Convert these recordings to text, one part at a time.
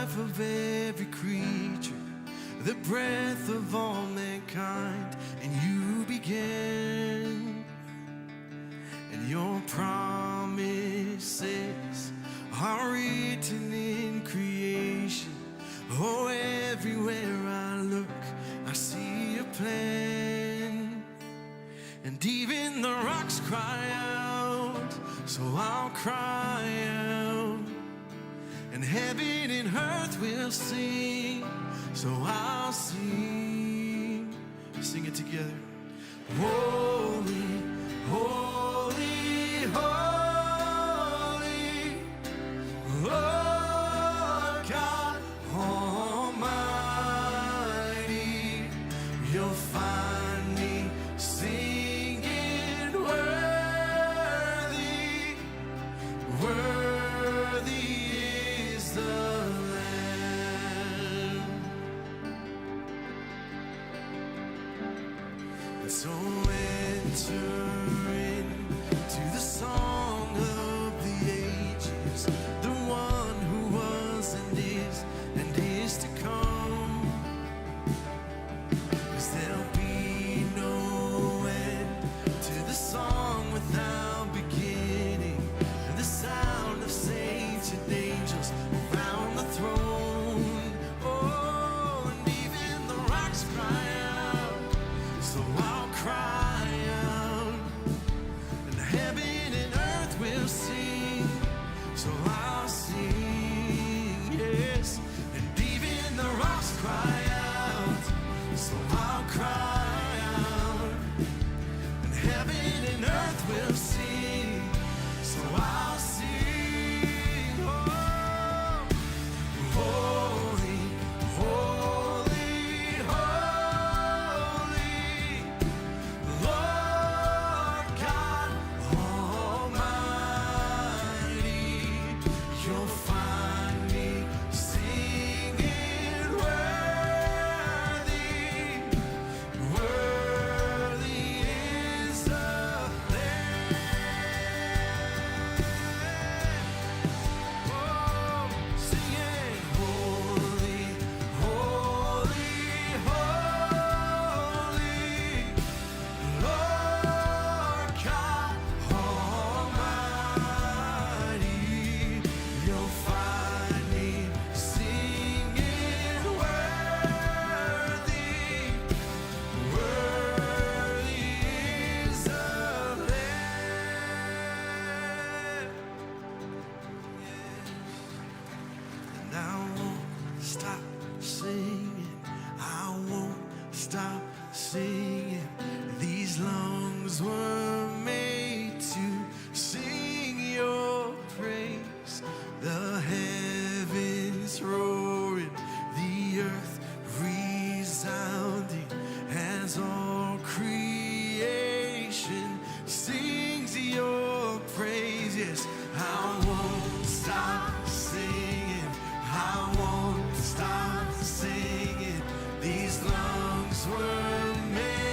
life of every creature, the breath of all mankind, and you began. And your promises are written in creation. Oh, everywhere I look, I see a plan. And even the rocks cry out, so I'll cry out. And heaven and earth will sing, so I'll sing. Sing it together. Holy, holy, holy, Lord God Almighty. You'll find me singing worthy, worthy is the Lamb. And so enter into the song of the ages, the one who was and is to come. 'Cause there'll be no end to the song without beginning, and the sound of saints and angels around the throne. Oh, and even the rocks cry out, so I'll cry out. And heaven and earth will sing, so I'll sing, yes. And even the rocks cry out, so I'll cry out. And heaven and earth will sing, so I'll sing. Oh, holy, holy, holy, Lord God Almighty. You'll find me singing worthy, worthy is the Lamb. Oh, singing holy, holy, holy, Lord God Almighty. You'll find me singing worthy, worthy is the Lamb. And I won't stop singing, I won't stop singing. These lungs were made to sing your praise. The heavens roaring, the earth resounding, as all creation sings your praise. Yes, I won't stop singing, I won't stop singing. These lungs were made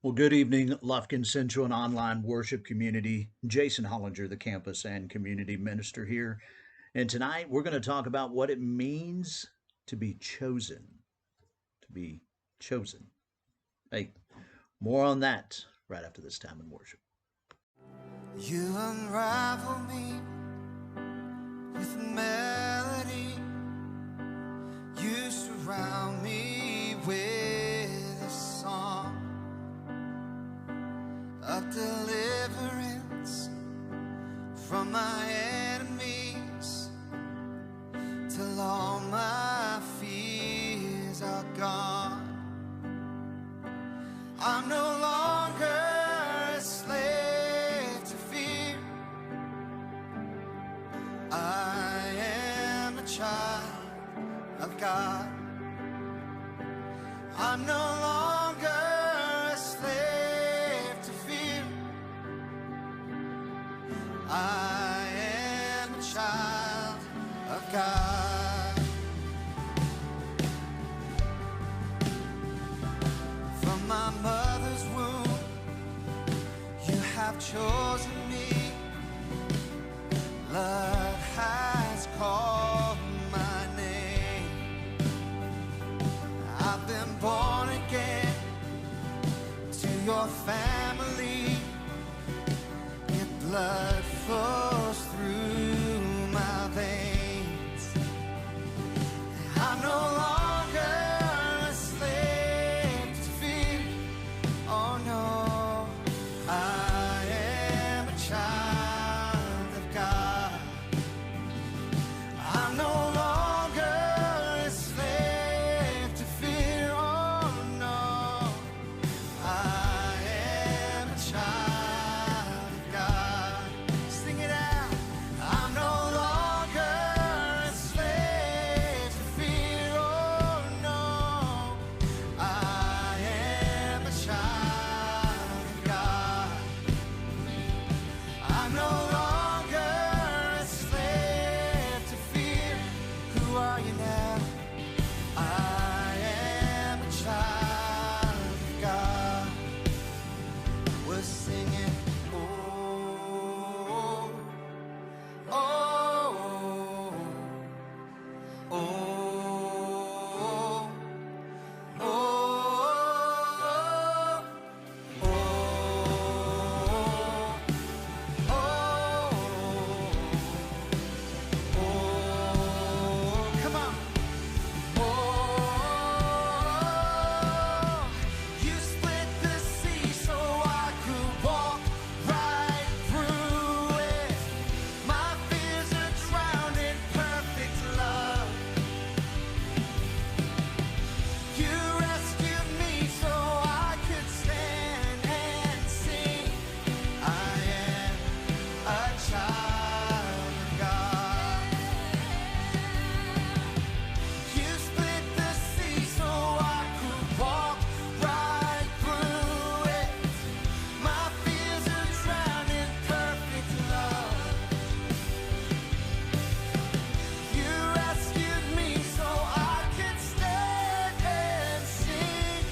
Well, good evening, Lufkin Central and Online Worship Community. Jason Hollinger, the campus and community minister here. And tonight we're going to talk about what it means to be chosen. To be chosen. Hey, more on that right after this time in worship. You unravel me with a melody. You surround me with a song of deliverance from my enemies till all my fears are gone. I'm no longer a slave to fear. I am a child of God. I'm no longer a slave to fear. I am a child of God. From my mother's womb, you have chosen me. Love has called my name. I've been born again to your family. Your blood flows through my veins. I'm no longer a slave to fear. Oh no, I am a child of God. I'm no longer a slave to fear. Oh no, I am a child of God. Sing it out. I'm no longer a slave to fear. Oh no, I am a child of God. I'm no longer a slave to fear. Who are you now? I am a child of God. We're singing, oh, oh, oh, oh, oh, oh, come on. Oh, you split the sea so I could walk right through it. My fears are drowned in perfect love. You rescued me so I could stand and sing. I am a child of God. You split the sea so I could walk right through it. My fears are drowned in perfect love. You rescued me so I could stand and sing.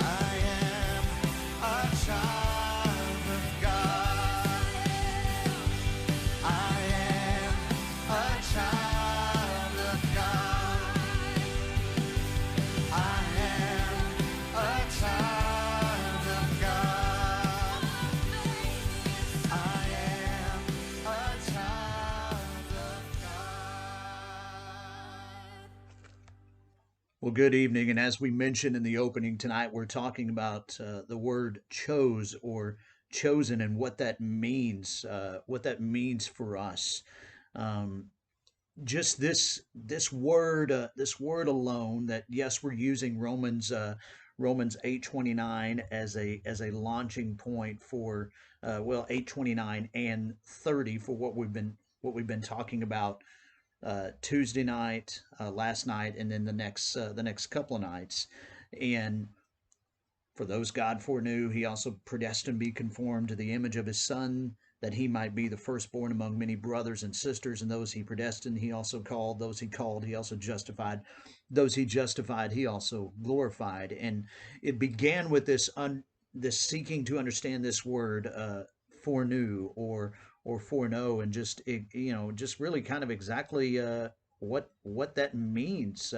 I am a child of God. I am a child of God. I am a child of God. I am a child of God. Well, good evening. And as we mentioned in the opening tonight, we're talking about the word chose or chosen and what that means for us. Um, just this word alone, that yes, we're using Romans 8:29 as a launching point for 8:29 and 30 for what we've been talking about Tuesday night, last night, and then the next couple of nights. And for those God foreknew, he also predestined to be conformed to the image of his Son, that he might be the firstborn among many brothers and sisters. And those he predestined, he also called. Those he called, he also justified. Those he justified, he also glorified. And it began with this. this seeking to understand this word foreknew or foreknow, and just just really kind of exactly what that means,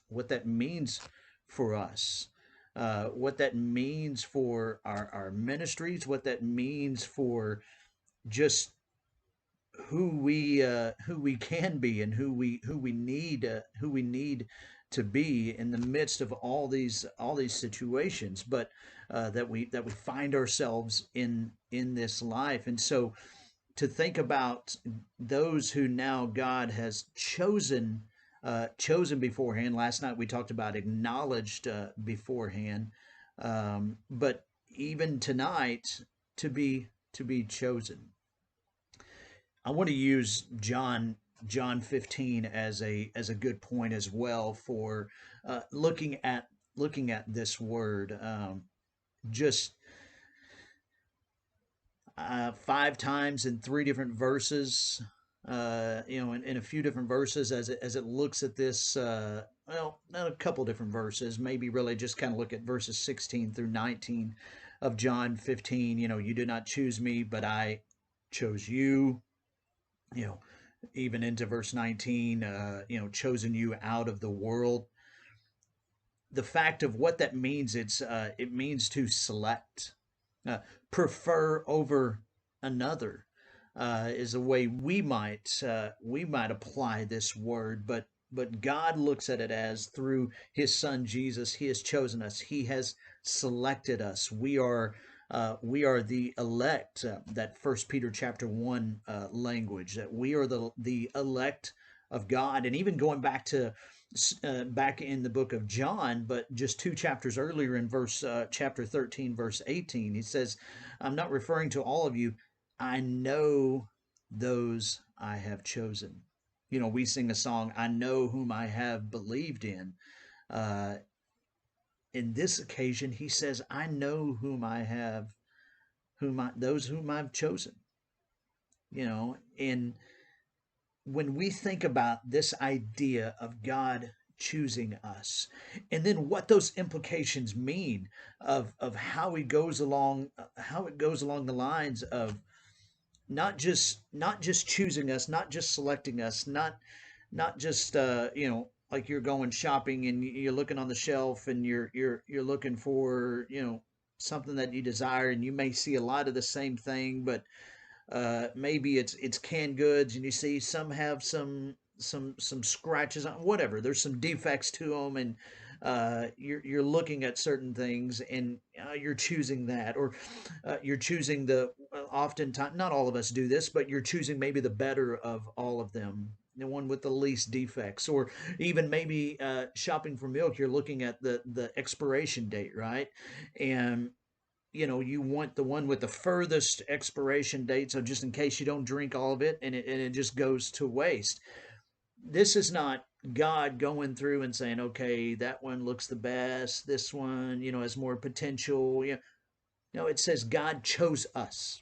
what that means for us, what that means for our ministries, what that means for just who we can be, and who we need to be in the midst of all these situations, but that we find ourselves in this life. And so to think about those who now God has chosen beforehand. Last night we talked about acknowledged beforehand, but even tonight to be chosen. I want to use John 15 as a good point as well for looking at this word. Just five times in three different verses, in a few different verses as it looks at this. Well, not a couple different verses, maybe really just kind of look at verses 16 through 19 of John 15. You did not choose me, but I chose you. You know, even into verse 19, chosen you out of the world. The fact of what that means, it means to select, uh, prefer over another, is a way we might apply this word, but God looks at it as through His Son Jesus, He has chosen us, He has selected us. We are the elect. That First Peter chapter 1 language, that we are the elect of God, and even going back to back in the book of John, but just two chapters earlier in verse chapter 13, verse 18, he says, "I'm not referring to all of you. I know those I have chosen." We sing a song, "I know whom I have believed in." Uh, in this occasion, he says, "I know those whom I've chosen." And when we think about this idea of God choosing us, and then what those implications mean of how it goes along the lines of not just choosing us, not just selecting us, not just like you're going shopping and you're looking on the shelf and you're looking for something that you desire, and you may see a lot of the same thing, but maybe it's canned goods, and you see some have some scratches on whatever. There's some defects to them, and you're looking at certain things, and you're choosing that, or you're choosing the oftentimes, not all of us do this, but you're choosing maybe the better of all of them, the one with the least defects. Or even maybe shopping for milk, you're looking at the expiration date, right? And you want the one with the furthest expiration date, so just in case you don't drink all of it and it just goes to waste. This is not God going through and saying, okay, that one looks the best, this one has more potential. No, it says God chose us.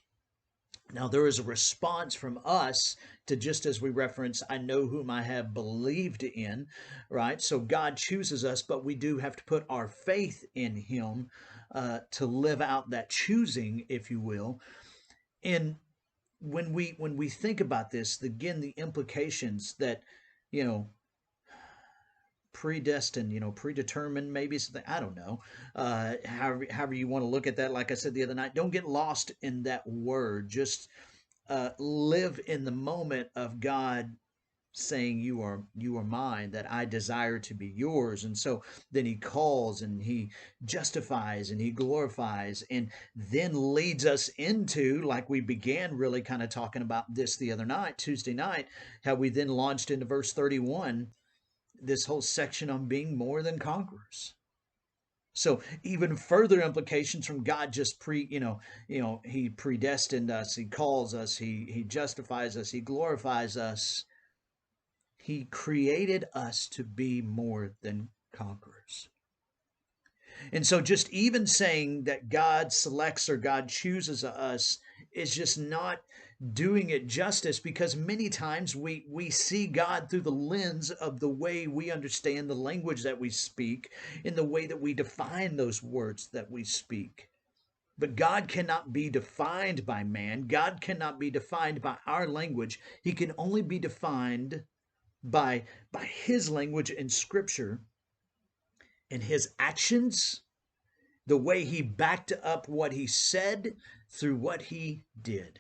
Now there is a response from us to, just as we reference, "I know whom I have believed in," right? So God chooses us, but we do have to put our faith in Him to live out that choosing, if you will. And when we think about this, again, the implications that you know predestined, predetermined, maybe something, I don't know. However you want to look at that. Like I said the other night, don't get lost in that word. Just live in the moment of God saying, you are mine, that I desire to be yours. And so then He calls and He justifies and He glorifies, and then leads us into, like we began really kind of talking about this the other night, Tuesday night, how we then launched into verse 31, this whole section on being more than conquerors. So even further implications from God, just He predestined us, He calls us, He justifies us, He glorifies us. He created us to be more than conquerors. And so just even saying that God selects or God chooses us is just not doing it justice, because many times we see God through the lens of the way we understand the language that we speak, in the way that we define those words that we speak. But God cannot be defined by man. God cannot be defined by our language. He can only be defined by his language in scripture and his actions, the way he backed up what he said through what he did.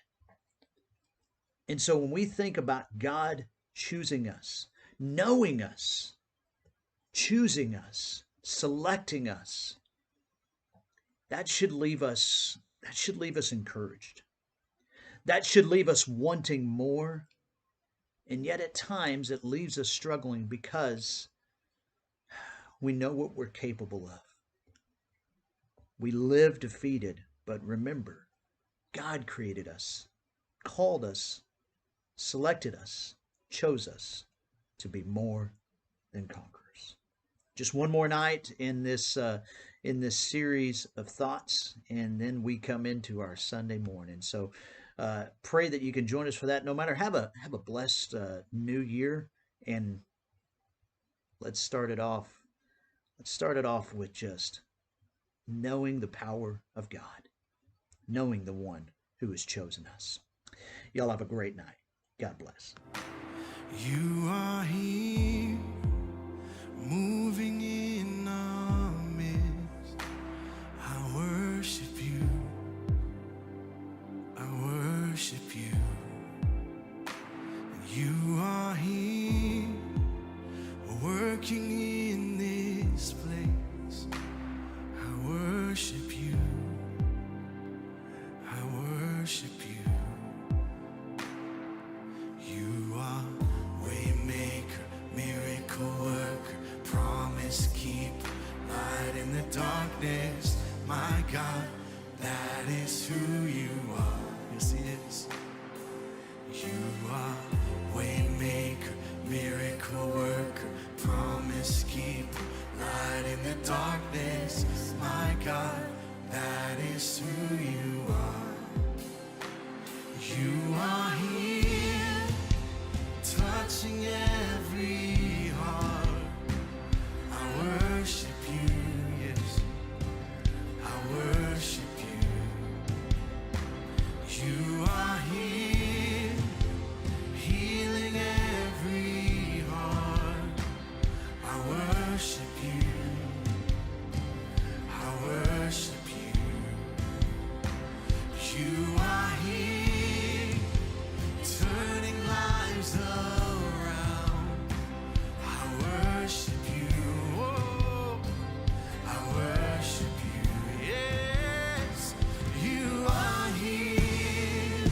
And so when we think about God choosing us, knowing us, choosing us, selecting us, that should leave us encouraged. That should leave us wanting more. And yet at times it leaves us struggling because we know what we're capable of. We live defeated, but remember, God created us, called us, selected us, chose us to be more than conquerors. Just one more night in this series of thoughts, and then we come into our Sunday morning. So pray that you can join us for that. No matter, have a blessed new year, and let's start it off. Let's start it off with just knowing the power of God, knowing the one who has chosen us. Y'all have a great night. God bless. You are here, moving in our midst. I worship you. I worship you. You are here, working in this place. I worship you. I worship you. You are waymaker, miracle worker, promise keeper, light in the darkness. My God, that is who you are. Yes, He is. You are waymaker, miracle worker, promise keeper, light in the darkness. My God, that is who you are. You are here, touching every heart. I worship you, yes, I worship you. You are here, healing every heart. I worship you, I worship you. You are here, turning lives around. I worship you, oh, I worship you, yes. You are here,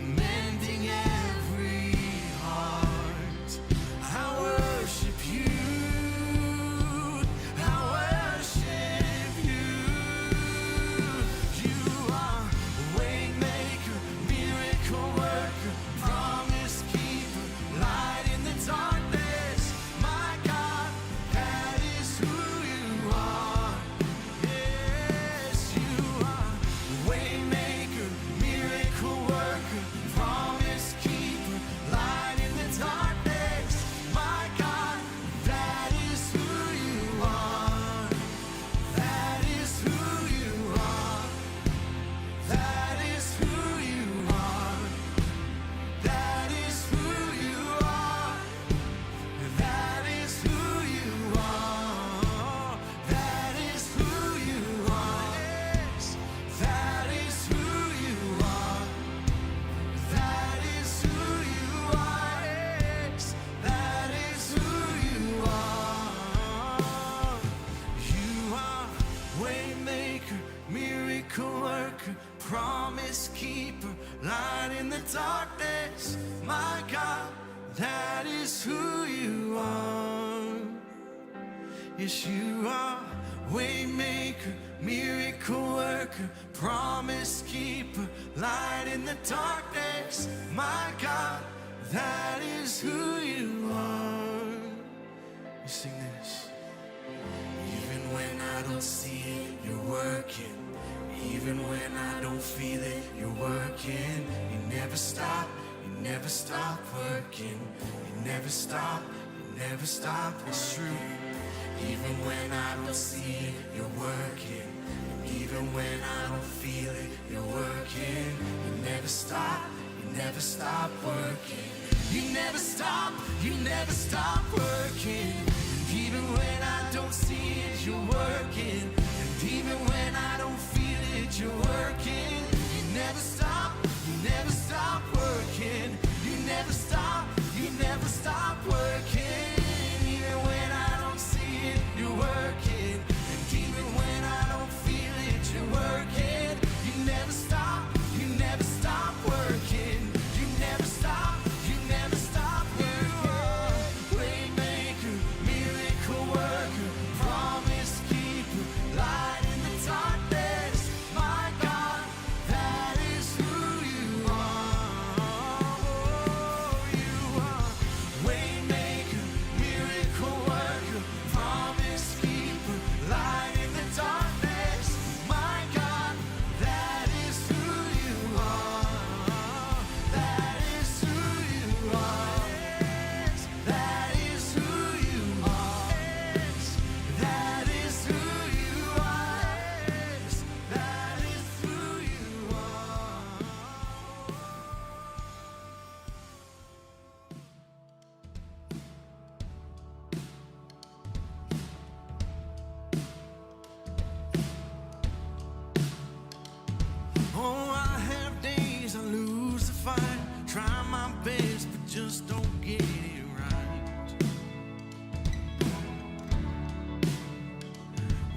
mending every heart. I worship you, I worship you. You are waymaker, miracle worker, promise keeper, light in the darkness. My God, that is who you are. Yes, you are waymaker, miracle worker, promise keeper, light in the darkness. My God, that is who you are. That is who you are. That is who you are. That is who you are. That is who you are. That is who you are. Yes. That is who you are. That is who you are. Yes. That is who you are. You are waymaker, miracle worker, promise keeper, light in the darkness. My God, that is who you are. Yes, you are waymaker, miracle worker, promise keeper, light in the darkness. My God, that is who you are. You sing this. Even when I don't see it, you're working. Even when I don't feel it, you're working. You never stop, you never stop working. You never stop, you never stop, it's true. Even when I don't see it, you're working. Even when I don't feel it, you're working. You never stop, you never stop working. You never stop working. And even when I don't see it, you're working. And even when I don't feel it, you're working. You never stop working. You never stop working. Even when I don't see it, you're working. And even when I don't feel it, you're working. You never stop working. You never stop working. Waymaker, miracle worker, promise keeper, light in the darkness. My God, that is who you are. You are waymaker, miracle worker, promise keeper, light in the darkness. My God, that is who you are. That is who you are. That is who you are. That is who you are. That is who you are. Oh, I have days I lose the fight. Try my best, but just don't get it right.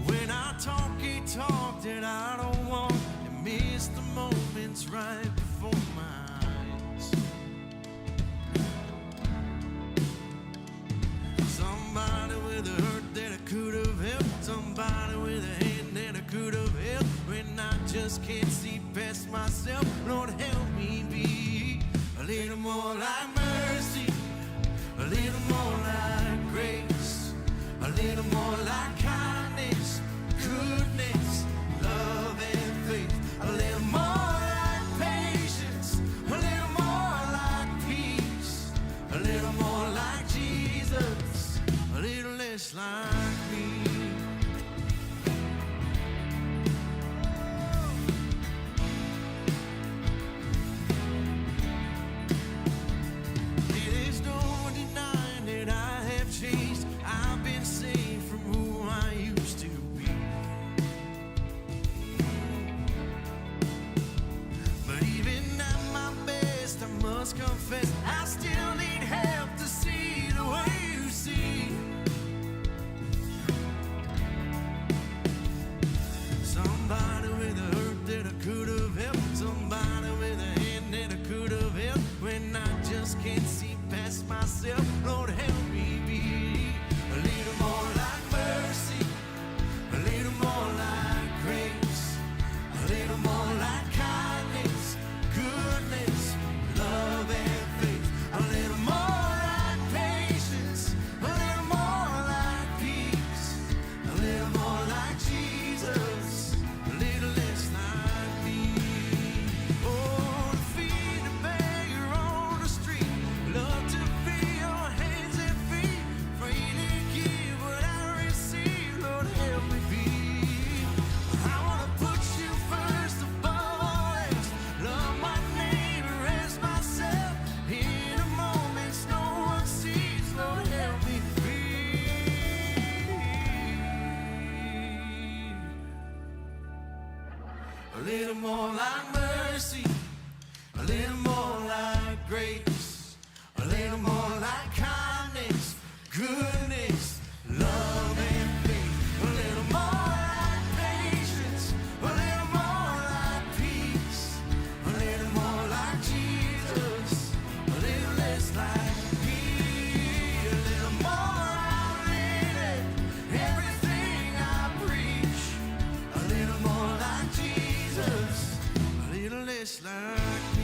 When I talk a talk that I don't want, and miss the moments right before my eyes. Somebody with a hurt that I could have helped. Somebody with a hand that I could have held. When I just can't see past myself, Lord, help me be a little more like mercy, a little more like grace, a little more like kindness, goodness, love and faith, a little more like patience, a little more like peace, a little more like Jesus, a little less like me. There's no denying that I have changed. I've been saved from who I used to be. But even at my best, I must confess, I still need help to see the way you see. Somebody with a hurt that I could have helped. Somebody with a hand that I could have held. When I just can't see past myself, Lord, help me be a little more like mercy, a little more like grace, a little more like kindness, goodness, love and faith, a little more like patience, a little more like peace, a little more like Jesus, a little less like me. Oh, to feed the beggar on the street, love to feel your hands and feet, free to give what I receive, Lord, help me be. I want to put you first above all else, love my neighbor as myself, in the moments no one sees, Lord, help me be. A little more like mercy, a little more like grace, a little more like kindness, goodness, love and faith, a little more like patience, a little more like peace, a little more like Jesus, a little less like me, a little more I live it, everything I preach, a little more like Jesus, a little less like me.